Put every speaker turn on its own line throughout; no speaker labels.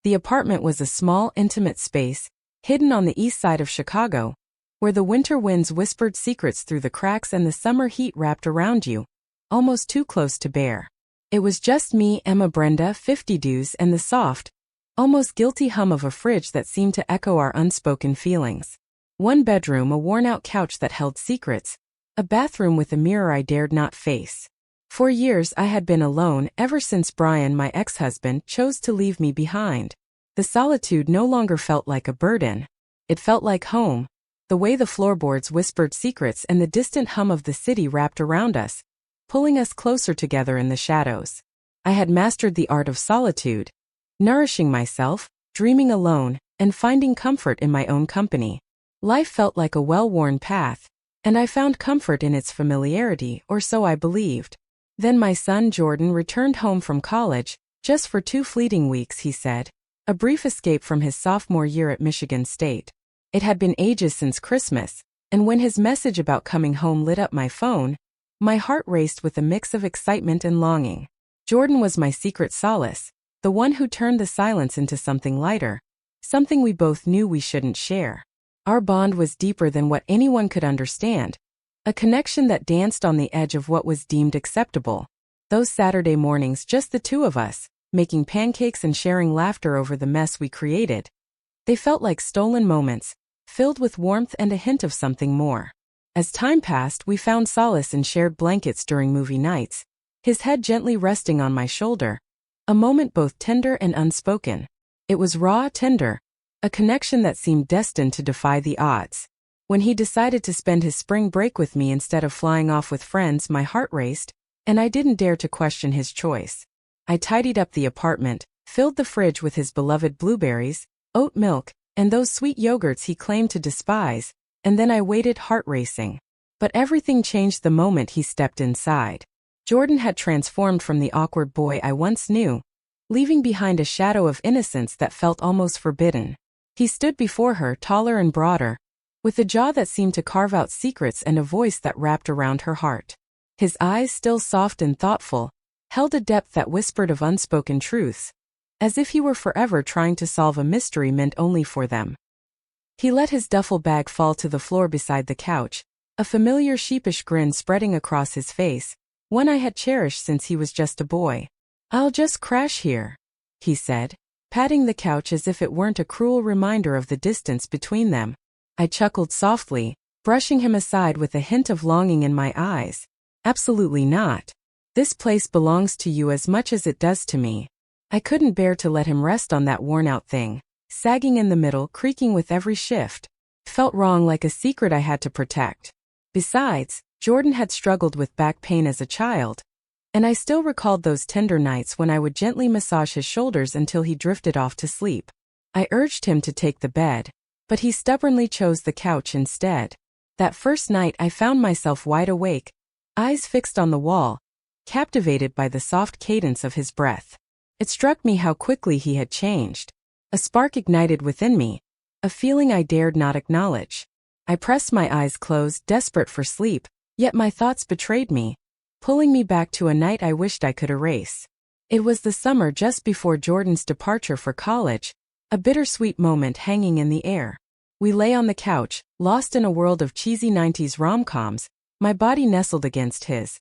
The apartment was a small, intimate space, hidden on the east side of Chicago, where the winter winds whispered secrets through the cracks and the summer heat wrapped around you, almost too close to bear. It was just me, Emma Brenda, 50 and the soft, almost guilty hum of a fridge that seemed to echo our unspoken feelings. One bedroom, a worn-out couch that held secrets, a bathroom with a mirror I dared not face. For years I had been alone, ever since Brian, my ex-husband, chose to leave me behind. The solitude no longer felt like a burden. It felt like home, the way the floorboards whispered secrets and the distant hum of the city wrapped around us, pulling us closer together in the shadows. I had mastered the art of solitude, nourishing myself, dreaming alone, and finding comfort in my own company. Life felt like a well-worn path, and I found comfort in its familiarity, or so I believed. Then my son Jordan returned home from college, just for 2 fleeting weeks, he said. A brief escape from his sophomore year at Michigan State. It had been ages since Christmas, and when his message about coming home lit up my phone, my heart raced with a mix of excitement and longing. Jordan was my secret solace, the one who turned the silence into something lighter, something we both knew we shouldn't share. Our bond was deeper than what anyone could understand, a connection that danced on the edge of what was deemed acceptable. Those Saturday mornings, just the two of us, making pancakes and sharing laughter over the mess we created. They felt like stolen moments, filled with warmth and a hint of something more. As time passed, we found solace in shared blankets during movie nights, his head gently resting on my shoulder, a moment both tender and unspoken. It was raw, tender, a connection that seemed destined to defy the odds. When he decided to spend his spring break with me instead of flying off with friends, my heart raced, and I didn't dare to question his choice. I tidied up the apartment, filled the fridge with his beloved blueberries, oat milk, and those sweet yogurts he claimed to despise, and then I waited, heart racing. But everything changed the moment he stepped inside. Jordan had transformed from the awkward boy I once knew, leaving behind a shadow of innocence that felt almost forbidden. He stood before her, taller and broader, with a jaw that seemed to carve out secrets and a voice that wrapped around her heart. His eyes, still soft and thoughtful, held a depth that whispered of unspoken truths, as if he were forever trying to solve a mystery meant only for them. He let his duffel bag fall to the floor beside the couch, a familiar sheepish grin spreading across his face, one I had cherished since he was just a boy. "I'll just crash here," he said, patting the couch as if it weren't a cruel reminder of the distance between them. I chuckled softly, brushing him aside with a hint of longing in my eyes. "Absolutely not. This place belongs to you as much as it does to me." I couldn't bear to let him rest on that worn-out thing, sagging in the middle, creaking with every shift. It felt wrong, like a secret I had to protect. Besides, Jordan had struggled with back pain as a child, and I still recalled those tender nights when I would gently massage his shoulders until he drifted off to sleep. I urged him to take the bed, but he stubbornly chose the couch instead. That first night I found myself wide awake, eyes fixed on the wall, captivated by the soft cadence of his breath. It struck me how quickly he had changed. A spark ignited within me, a feeling I dared not acknowledge. I pressed my eyes closed, desperate for sleep, yet my thoughts betrayed me, pulling me back to a night I wished I could erase. It was the summer just before Jordan's departure for college, a bittersweet moment hanging in the air. We lay on the couch, lost in a world of cheesy 90s rom-coms, my body nestled against his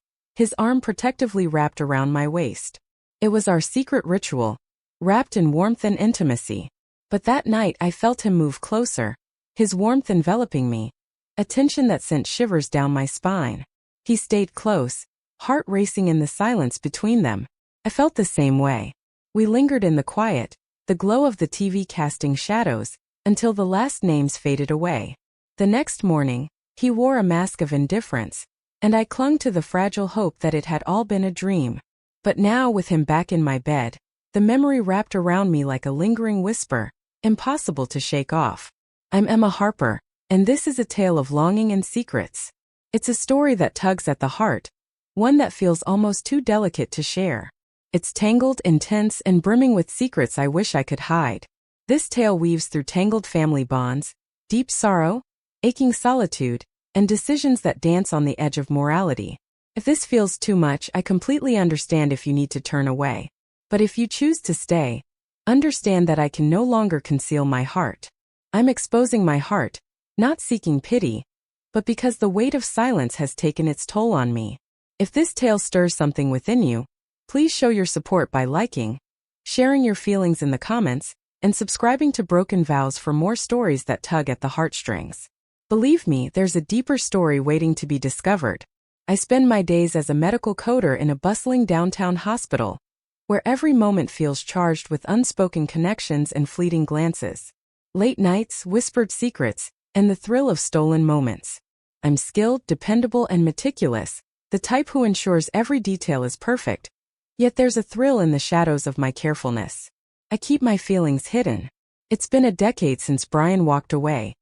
arm protectively wrapped around my waist. It was our secret ritual, wrapped in warmth and intimacy. But that night I felt him move closer, his warmth enveloping me, a tension that sent shivers down my spine. He stayed close, heart racing in the silence between them. I felt the same way. We lingered in the quiet, the glow of the TV casting shadows, until the last names faded away. The next morning, he wore a mask of indifference, and I clung to the fragile hope that it had all been a dream. But now, with him back in my bed, the memory wrapped around me like a lingering whisper, impossible to shake off. I'm Emma Harper, and this is a tale of longing and secrets. It's a story that tugs at the heart, one that feels almost too delicate to share. It's tangled, intense, and brimming with secrets I wish I could hide. This tale weaves through tangled family bonds, deep sorrow, aching solitude, and decisions that dance on the edge of morality. If this feels too much, I completely understand if you need to turn away. But if you choose to stay, Understand that I can no longer conceal my heart. I'm exposing my heart, not seeking pity, but because the weight of silence has taken its toll on me. If this tale stirs something within you, please show your support by liking, sharing your feelings in the comments, and subscribing to Broken Vows for more stories that tug at the heartstrings. Believe me, there's a deeper story waiting to be discovered. I spend my days as a medical coder in a bustling downtown hospital, where every moment feels charged with unspoken connections and fleeting glances. Late nights, whispered secrets, and the thrill of stolen moments. I'm skilled, dependable, and meticulous, the type who ensures every detail is perfect. Yet there's a thrill in the shadows of my carefulness. I keep my feelings hidden. It's been a decade since Brian walked away,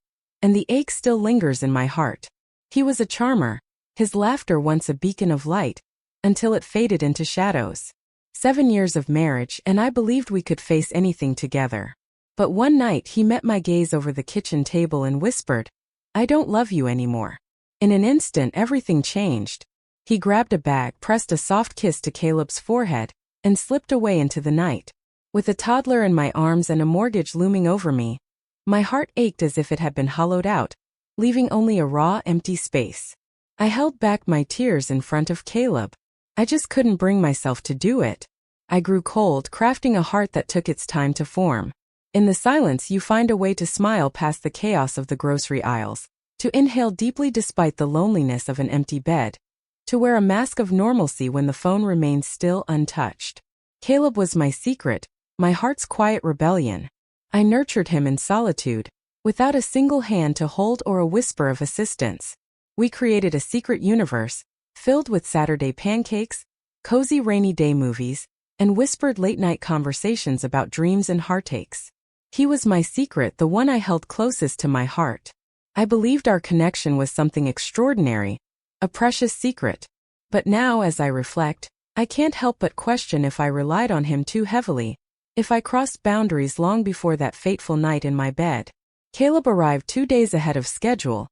and the ache still lingers in my heart. He was a charmer, his laughter once a beacon of light, until it faded into shadows. 7 years of marriage, and I believed we could face anything together. But one night he met my gaze over the kitchen table and whispered, "I don't love you anymore." In an instant everything changed. He grabbed a bag, pressed a soft kiss to Caleb's forehead, and slipped away into the night. With a toddler in my arms and a mortgage looming over me, my heart ached as if it had been hollowed out, leaving only a raw, empty space. I held back my tears in front of Caleb. I just couldn't bring myself to do it. I grew cold, crafting a heart that took its time to form. In the silence, you find a way to smile past the chaos of the grocery aisles, to inhale deeply despite the loneliness of an empty bed, to wear a mask of normalcy when the phone remains still untouched. Caleb was my secret, my heart's quiet rebellion. I nurtured him in solitude, without a single hand to hold or a whisper of assistance. We created a secret universe, filled with Saturday pancakes, cozy rainy day movies, and whispered late-night conversations about dreams and heartaches. He was my secret, the one I held closest to my heart. I believed our connection was something extraordinary, a precious secret. But now, as I reflect, I can't help but question if I relied on him too heavily, if I crossed boundaries long before that fateful night in my bed. Caleb arrived 2 days ahead of schedule,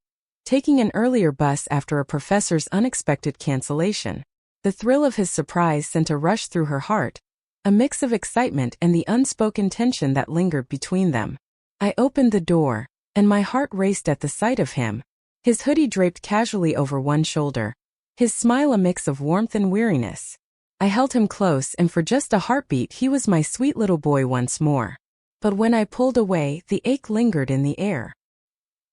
taking an earlier bus after a professor's unexpected cancellation. The thrill of his surprise sent a rush through her heart, a mix of excitement and the unspoken tension that lingered between them. I opened the door, and my heart raced at the sight of him, his hoodie draped casually over one shoulder, his smile a mix of warmth and weariness. I held him close, and for just a heartbeat he was my sweet little boy once more. But when I pulled away, the ache lingered in the air.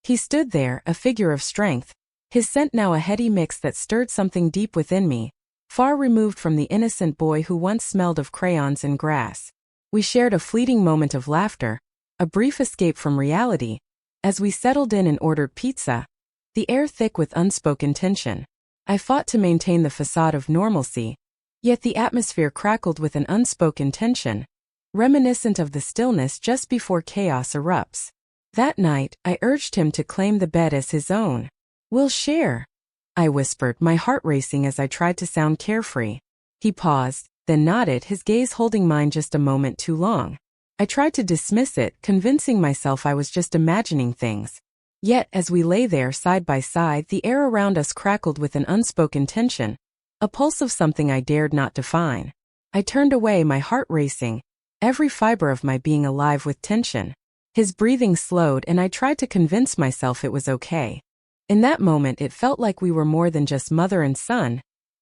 He stood there, a figure of strength, his scent now a heady mix that stirred something deep within me, far removed from the innocent boy who once smelled of crayons and grass. We shared a fleeting moment of laughter, a brief escape from reality, as we settled in and ordered pizza, the air thick with unspoken tension. I fought to maintain the facade of normalcy, yet the atmosphere crackled with an unspoken tension, reminiscent of the stillness just before chaos erupts. That night, I urged him to claim the bed as his own. "We'll share," I whispered, my heart racing as I tried to sound carefree. He paused, then nodded, his gaze holding mine just a moment too long. I tried to dismiss it, convincing myself I was just imagining things. Yet, as we lay there side by side, the air around us crackled with an unspoken tension, a pulse of something I dared not define. I turned away, my heart racing, every fiber of my being alive with tension. His breathing slowed, and I tried to convince myself it was okay. In that moment it felt like we were more than just mother and son,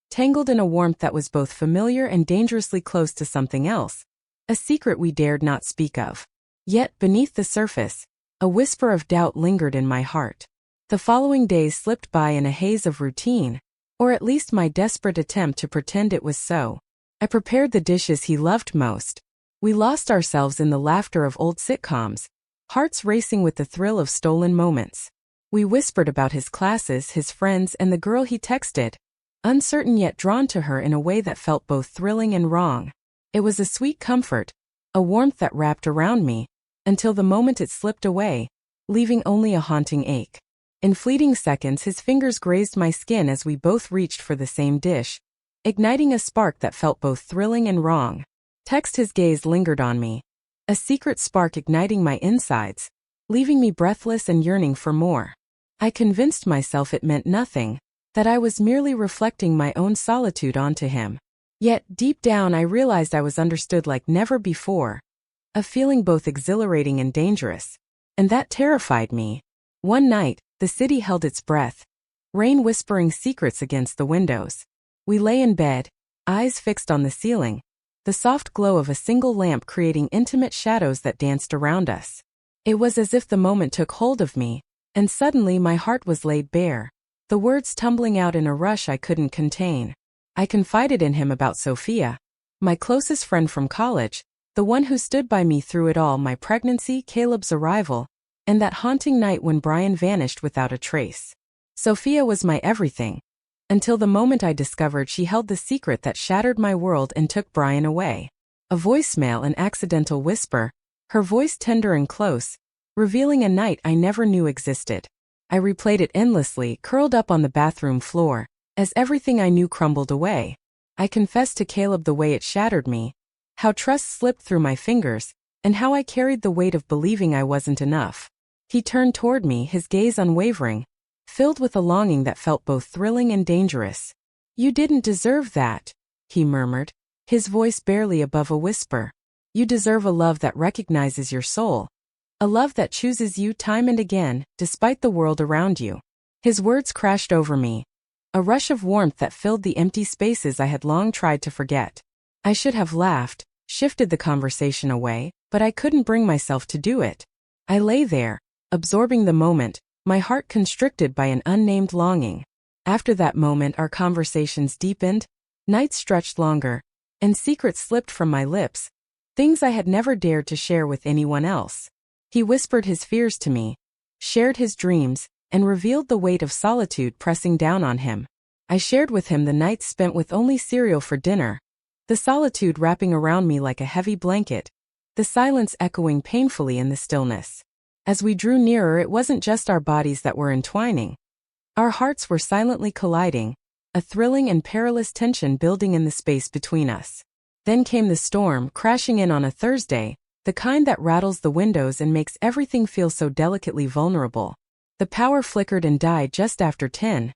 tangled in a warmth that was both familiar and dangerously close to something else, a secret we dared not speak of. Yet, beneath the surface, a whisper of doubt lingered in my heart. The following days slipped by in a haze of routine, or at least my desperate attempt to pretend it was so. I prepared the dishes he loved most. We lost ourselves in the laughter of old sitcoms, hearts racing with the thrill of stolen moments. We whispered about his classes, his friends, and the girl he texted, uncertain yet drawn to her in a way that felt both thrilling and wrong. It was a sweet comfort, a warmth that wrapped around me, until the moment it slipped away, leaving only a haunting ache. In fleeting seconds his fingers grazed my skin as we both reached for the same dish, igniting a spark that felt both thrilling and wrong. His gaze lingered on me, a secret spark igniting my insides, leaving me breathless and yearning for more. I convinced myself it meant nothing, that I was merely reflecting my own solitude onto him. Yet, deep down I realized I was understood like never before. a feeling both exhilarating and dangerous. And that terrified me. One night, the city held its breath, rain whispering secrets against the windows. We lay in bed, eyes fixed on the ceiling, the soft glow of a single lamp creating intimate shadows that danced around us. It was as if the moment took hold of me, and suddenly my heart was laid bare, the words tumbling out in a rush I couldn't contain. I confided in him about Sophia, my closest friend from college, the one who stood by me through it all, my pregnancy, Caleb's arrival, and that haunting night when Brian vanished without a trace. Sophia was my everything, until the moment I discovered she held the secret that shattered my world and took Brian away. A voicemail, an accidental whisper, her voice tender and close, revealing a night I never knew existed. I replayed it endlessly, curled up on the bathroom floor, as everything I knew crumbled away. I confessed to Caleb the way it shattered me, how trust slipped through my fingers, and how I carried the weight of believing I wasn't enough. He turned toward me, his gaze unwavering, filled with a longing that felt both thrilling and dangerous. "You didn't deserve that," he murmured, his voice barely above a whisper. "You deserve a love that recognizes your soul, a love that chooses you time and again, despite the world around you." His words crashed over me, a rush of warmth that filled the empty spaces I had long tried to forget. I should have laughed, shifted the conversation away, but I couldn't bring myself to do it. I lay there, absorbing the moment, my heart constricted by an unnamed longing. After that moment our conversations deepened, nights stretched longer, and secrets slipped from my lips, things I had never dared to share with anyone else. He whispered his fears to me, shared his dreams, and revealed the weight of solitude pressing down on him. I shared with him the nights spent with only cereal for dinner, the solitude wrapping around me like a heavy blanket, the silence echoing painfully in the stillness. As we drew nearer, it wasn't just our bodies that were entwining. Our hearts were silently colliding, a thrilling and perilous tension building in the space between us. Then came the storm, crashing in on a Thursday, the kind that rattles the windows and makes everything feel so delicately vulnerable. The power flickered and died just after 10,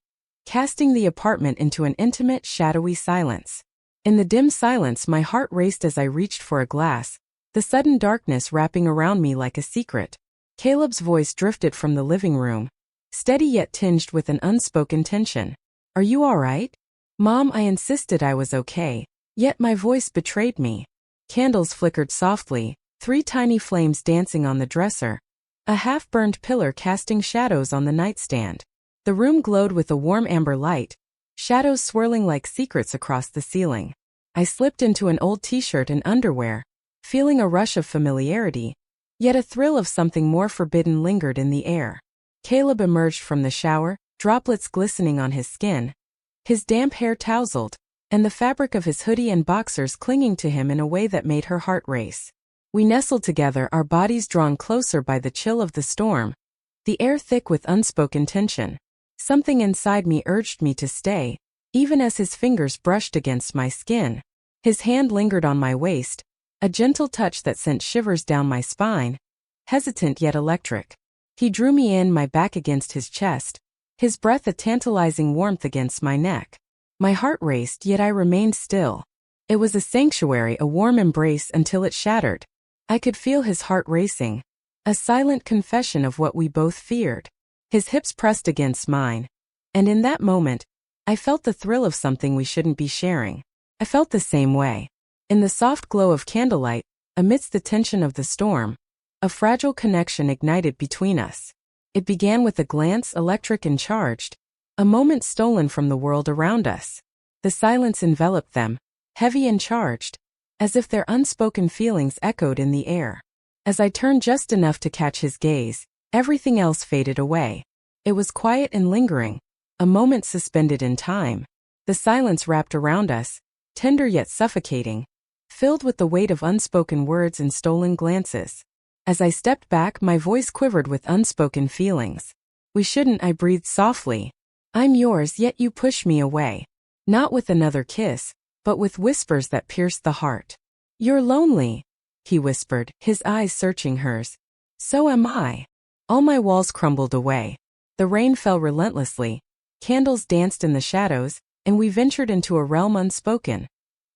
casting the apartment into an intimate, shadowy silence. In the dim silence, my heart raced as I reached for a glass, the sudden darkness wrapping around me like a secret. Caleb's voice drifted from the living room, steady yet tinged with an unspoken tension. "Are you all right?" "Mom," I insisted I was okay, yet my voice betrayed me. Candles flickered softly, 3 tiny flames dancing on the dresser, a half-burned pillar casting shadows on the nightstand. The room glowed with a warm amber light, shadows swirling like secrets across the ceiling. I slipped into an old t-shirt and underwear, feeling a rush of familiarity, yet a thrill of something more forbidden lingered in the air. Caleb emerged from the shower, droplets glistening on his skin, his damp hair tousled, and the fabric of his hoodie and boxers clinging to him in a way that made her heart race. We nestled together, our bodies drawn closer by the chill of the storm, the air thick with unspoken tension. Something inside me urged me to stay, even as his fingers brushed against my skin. His hand lingered on my waist, a gentle touch that sent shivers down my spine, hesitant yet electric. He drew me in, my back against his chest, his breath a tantalizing warmth against my neck. My heart raced, yet I remained still. It was a sanctuary, a warm embrace until it shattered. I could feel his heart racing, a silent confession of what we both feared. His hips pressed against mine, and in that moment, I felt the thrill of something we shouldn't be sharing. I felt the same way. In the soft glow of candlelight, amidst the tension of the storm, a fragile connection ignited between us. It began with a glance, electric and charged, a moment stolen from the world around us. The silence enveloped them, heavy and charged, as if their unspoken feelings echoed in the air. As I turned just enough to catch his gaze, everything else faded away. It was quiet and lingering, a moment suspended in time. The silence wrapped around us, tender yet suffocating, filled with the weight of unspoken words and stolen glances. As I stepped back, my voice quivered with unspoken feelings. "We shouldn't," I breathed softly. "I'm yours, yet you push me away." Not with another kiss, but with whispers that pierced the heart. "You're lonely," he whispered, his eyes searching hers. "So am I." All my walls crumbled away. The rain fell relentlessly, candles danced in the shadows, and we ventured into a realm unspoken,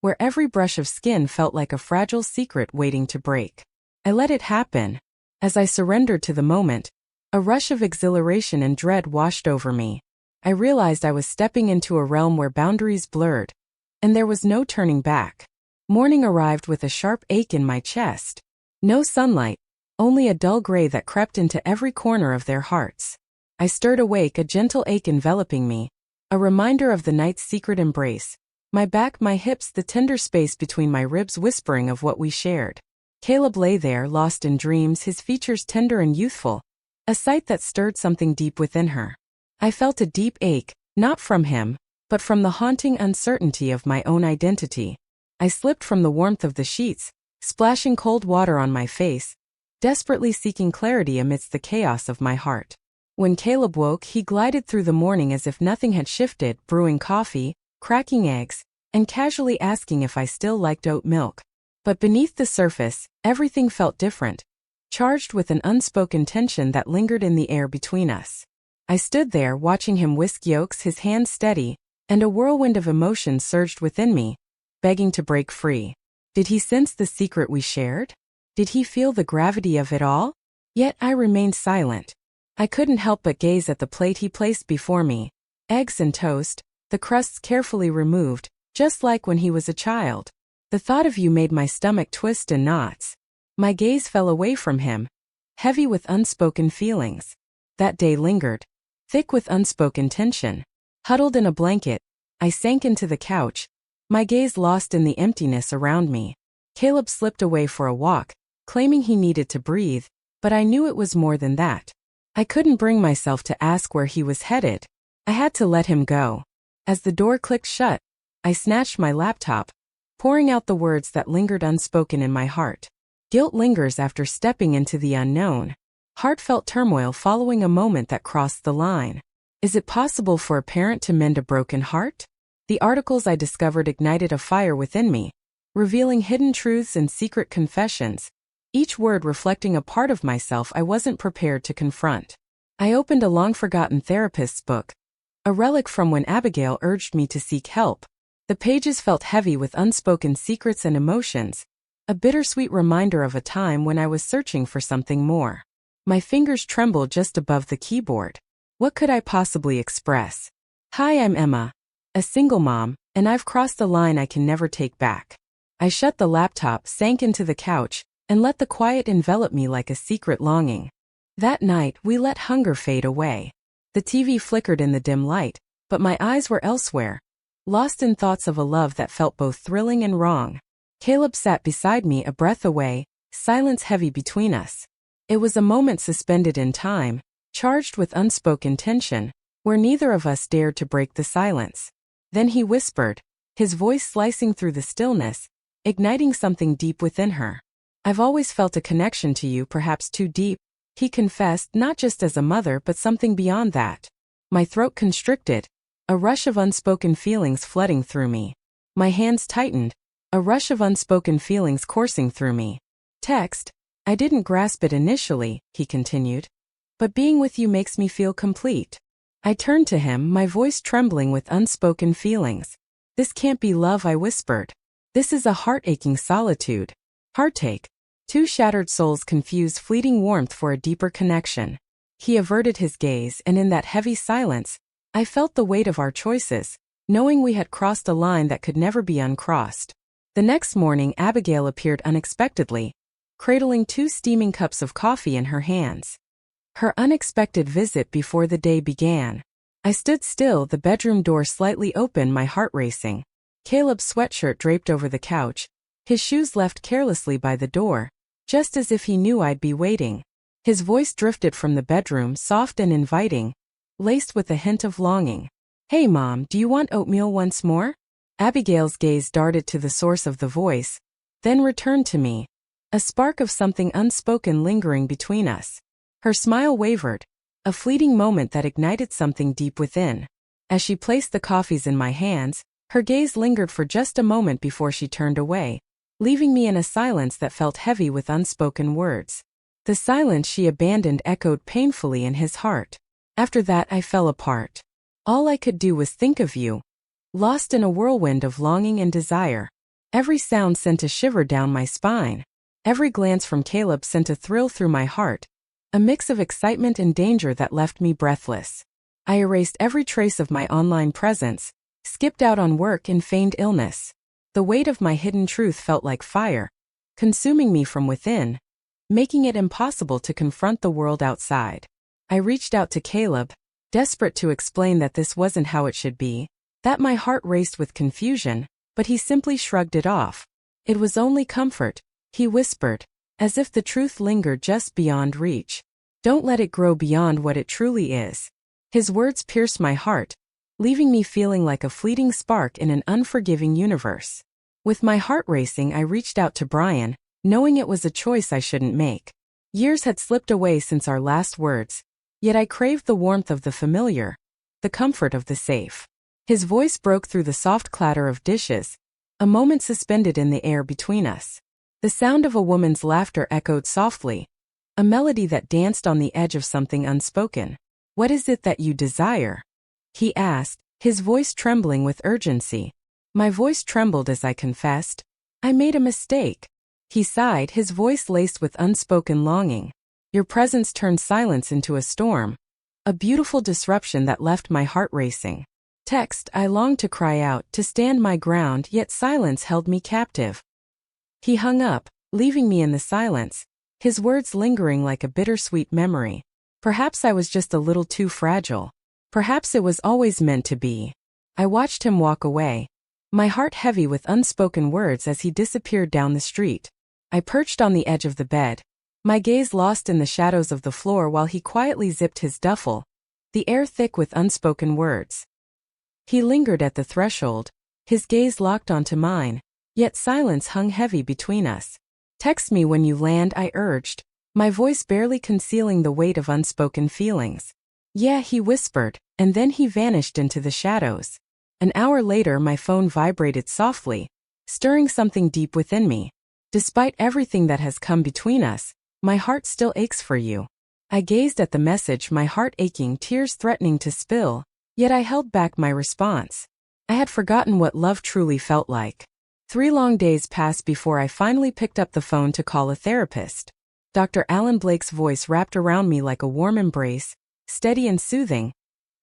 where every brush of skin felt like a fragile secret waiting to break. I let it happen. As I surrendered to the moment, a rush of exhilaration and dread washed over me. I realized I was stepping into a realm where boundaries blurred, and there was no turning back. Morning arrived with a sharp ache in my chest. No sunlight, only a dull gray that crept into every corner of their hearts. I stirred awake, a gentle ache enveloping me, a reminder of the night's secret embrace. My back, my hips, the tender space between my ribs whispering of what we shared. Caleb lay there, lost in dreams, his features tender and youthful, a sight that stirred something deep within her. I felt a deep ache, not from him, but from the haunting uncertainty of my own identity. I slipped from the warmth of the sheets, splashing cold water on my face, desperately seeking clarity amidst the chaos of my heart. When Caleb woke, he glided through the morning as if nothing had shifted, brewing coffee, cracking eggs, and casually asking if I still liked oat milk. But beneath the surface, everything felt different, charged with an unspoken tension that lingered in the air between us. I stood there watching him whisk yolks, his hands steady, and a whirlwind of emotion surged within me, begging to break free. Did he sense the secret we shared? Did he feel the gravity of it all? Yet I remained silent. I couldn't help but gaze at the plate he placed before me. Eggs and toast, the crusts carefully removed, just like when he was a child. The thought of you made my stomach twist in knots. My gaze fell away from him, heavy with unspoken feelings. That day lingered, thick with unspoken tension. Huddled in a blanket, I sank into the couch, my gaze lost in the emptiness around me. Caleb slipped away for a walk, claiming he needed to breathe, but I knew it was more than that. I couldn't bring myself to ask where he was headed. I had to let him go. As the door clicked shut, I snatched my laptop, pouring out the words that lingered unspoken in my heart. Guilt lingers after stepping into the unknown. Heartfelt turmoil following a moment that crossed the line. Is it possible for a parent to mend a broken heart? The articles I discovered ignited a fire within me, revealing hidden truths and secret confessions, each word reflecting a part of myself I wasn't prepared to confront. I opened a long-forgotten therapist's book, a relic from when Abigail urged me to seek help. The pages felt heavy with unspoken secrets and emotions, a bittersweet reminder of a time when I was searching for something more. My fingers trembled just above the keyboard. What could I possibly express? Hi, I'm Emma, a single mom, and I've crossed a line I can never take back. I shut the laptop, sank into the couch, and let the quiet envelop me like a secret longing. That night, we let hunger fade away. The TV flickered in the dim light, but my eyes were elsewhere, lost in thoughts of a love that felt both thrilling and wrong. Caleb sat beside me, a breath away, silence heavy between us. It was a moment suspended in time, charged with unspoken tension, where neither of us dared to break the silence. Then he whispered, his voice slicing through the stillness, igniting something deep within her. I've always felt a connection to you, perhaps too deep, he confessed, not just as a mother but something beyond that. My throat constricted, a rush of unspoken feelings flooding through me. My hands tightened, a rush of unspoken feelings coursing through me. Text, I didn't grasp it initially, he continued. But being with you makes me feel complete. I turned to him, my voice trembling with unspoken feelings. This can't be love, I whispered. This is a heart-aching solitude. Heartache. Two shattered souls confuse fleeting warmth for a deeper connection. He averted his gaze, and in that heavy silence, I felt the weight of our choices, knowing we had crossed a line that could never be uncrossed. The next morning, Abigail appeared unexpectedly, cradling 2 steaming cups of coffee in her hands. Her unexpected visit before the day began. I stood still, the bedroom door slightly open, my heart racing. Caleb's sweatshirt draped over the couch, his shoes left carelessly by the door, just as if he knew I'd be waiting. His voice drifted from the bedroom, soft and inviting, laced with a hint of longing. Hey Mom, do you want oatmeal once more? Abigail's gaze darted to the source of the voice, then returned to me, a spark of something unspoken lingering between us. Her smile wavered, a fleeting moment that ignited something deep within. As she placed the coffees in my hands, her gaze lingered for just a moment before she turned away, leaving me in a silence that felt heavy with unspoken words. The silence she abandoned echoed painfully in his heart. After that I fell apart. All I could do was think of you, lost in a whirlwind of longing and desire. Every sound sent a shiver down my spine. Every glance from Caleb sent a thrill through my heart, a mix of excitement and danger that left me breathless. I erased every trace of my online presence, skipped out on work in feigned illness. The weight of my hidden truth felt like fire, consuming me from within, making it impossible to confront the world outside. I reached out to Caleb, desperate to explain that this wasn't how it should be, that my heart raced with confusion, but he simply shrugged it off. It was only comfort, he whispered, as if the truth lingered just beyond reach. Don't let it grow beyond what it truly is. His words pierced my heart, leaving me feeling like a fleeting spark in an unforgiving universe. With my heart racing, I reached out to Brian, knowing it was a choice I shouldn't make. Years had slipped away since our last words, yet I craved the warmth of the familiar, the comfort of the safe. His voice broke through the soft clatter of dishes, a moment suspended in the air between us. The sound of a woman's laughter echoed softly, a melody that danced on the edge of something unspoken. "What is it that you desire?" he asked, his voice trembling with urgency. My voice trembled as I confessed, "I made a mistake." He sighed, his voice laced with unspoken longing. "Your presence turned silence into a storm, a beautiful disruption that left my heart racing." Text, I longed to cry out, to stand my ground, yet silence held me captive. He hung up, leaving me in the silence, his words lingering like a bittersweet memory. Perhaps I was just a little too fragile. Perhaps it was always meant to be. I watched him walk away, my heart heavy with unspoken words as he disappeared down the street. I perched on the edge of the bed, my gaze lost in the shadows of the floor while he quietly zipped his duffel, the air thick with unspoken words. He lingered at the threshold, his gaze locked onto mine, yet silence hung heavy between us. "Text me when you land," I urged, my voice barely concealing the weight of unspoken feelings. "Yeah," he whispered, and then he vanished into the shadows. An hour later, my phone vibrated softly, stirring something deep within me. "Despite everything that has come between us, my heart still aches for you." I gazed at the message, my heart aching, tears threatening to spill, yet I held back my response. I had forgotten what love truly felt like. 3 long days passed before I finally picked up the phone to call a therapist. Dr. Alan Blake's voice wrapped around me like a warm embrace, steady and soothing,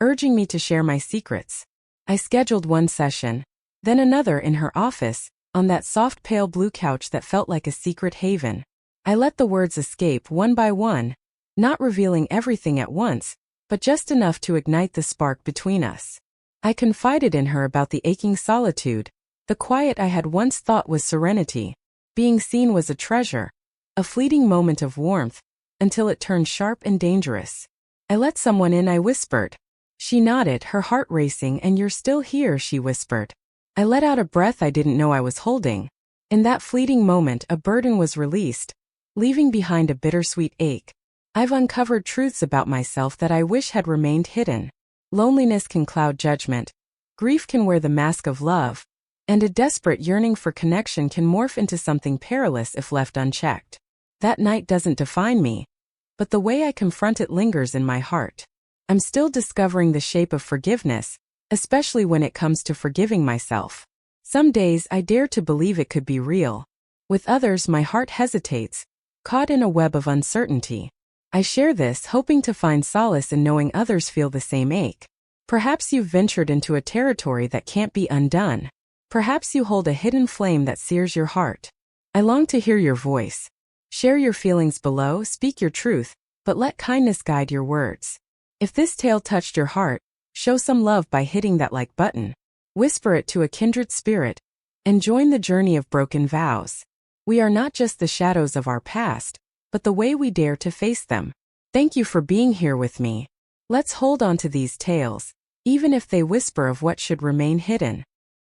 urging me to share my secrets. I scheduled one session, then another in her office, on that soft pale blue couch that felt like a secret haven. I let the words escape one by one, not revealing everything at once, but just enough to ignite the spark between us. I confided in her about the aching solitude, the quiet I had once thought was serenity. Being seen was a treasure, a fleeting moment of warmth, until it turned sharp and dangerous. "I let someone in," I whispered. She nodded, her heart racing. "And you're still here," she whispered. I let out a breath I didn't know I was holding. In that fleeting moment, a burden was released, leaving behind a bittersweet ache. I've uncovered truths about myself that I wish had remained hidden. Loneliness can cloud judgment, grief can wear the mask of love, and a desperate yearning for connection can morph into something perilous if left unchecked. That night doesn't define me, but the way I confront it lingers in my heart. I'm still discovering the shape of forgiveness, especially when it comes to forgiving myself. Some days I dare to believe it could be real. With others, my heart hesitates, caught in a web of uncertainty. I share this, hoping to find solace in knowing others feel the same ache. Perhaps you've ventured into a territory that can't be undone. Perhaps you hold a hidden flame that sears your heart. I long to hear your voice. Share your feelings below, speak your truth, but let kindness guide your words. If this tale touched your heart, show some love by hitting that like button. Whisper it to a kindred spirit, and join the journey of broken vows. We are not just the shadows of our past, but the way we dare to face them. Thank you for being here with me. Let's hold on to these tales, even if they whisper of what should remain hidden.